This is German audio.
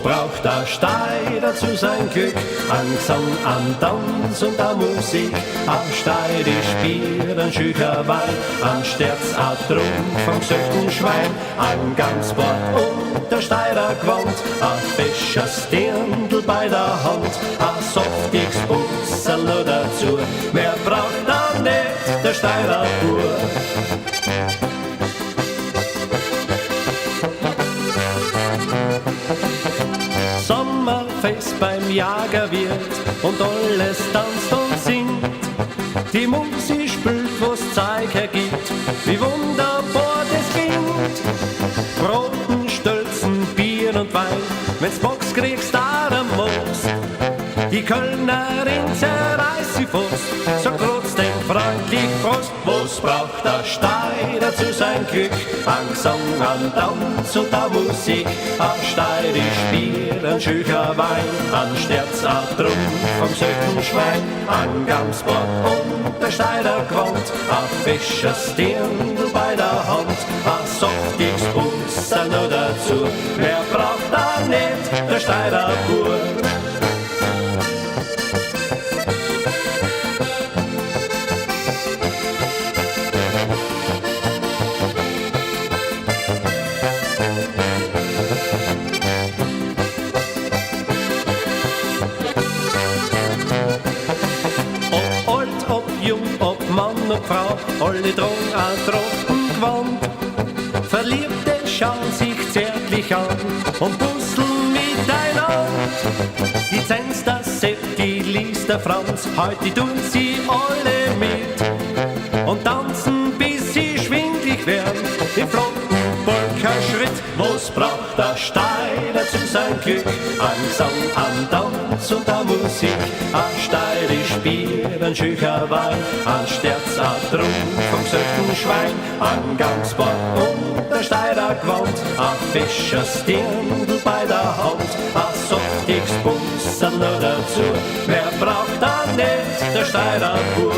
Was braucht der Steirer zu sein Glück? An Gesang, an Tanz und an Musik. An steirisch Bier, an schücher Wein, an Sterz, an Trunk vom söchten Schwein, an Gamsbord und der Steirer Gewand, an Fischers Dirndl bei der Hand, an softiges Busserl noch dazu. Mehr braucht er nicht, der Steirer Bur. Sommerfest beim Jagerwirt und alles tanzt und singt. Die Musik spielt, wo's Zeug ergibt, wie wunderbar das klingt. Broten, Stölzen, Bier und Wein, wenn's Box kriegst, daran muss. Die Kölnerin zerreißt sie fast, so kreuzt den freundlich Prost. Was braucht der Steirer zu sein Glück? An Gesang, an Tanz und an Musik, an steirisch Bier, an schücher Wein, an Sterz, an Trunk vom söchten Schwein, an Gamsbord und der Steirer Gewand, an Fischers Dirndl bei der Hand, an softiges Busserl noch dazu. Mehr braucht er nicht, der Steirer Bur. Und Frau, alle drum an trocken Gewand. Verliebte schauen sich zärtlich an und puzzeln miteinander. Die Zenz, das Sepp, die Lies, der Franz, heute tun sie alle mit und tanzen, bis sie schwindlig werden, im flotten Polka-Schritt. Was braucht der Steirer zu sein Glück? An Gesang, an Tanz und an Musik, an steirisch Bier, an schücher Wein, an Sterz, an Trunk vom söchten Schwein, an Gamsbord und der Steirer Gewand, an Fischers Dirndl bei der Hand, an softiges Busserl noch dazu. Mehr braucht er nicht, der Steirer Bur.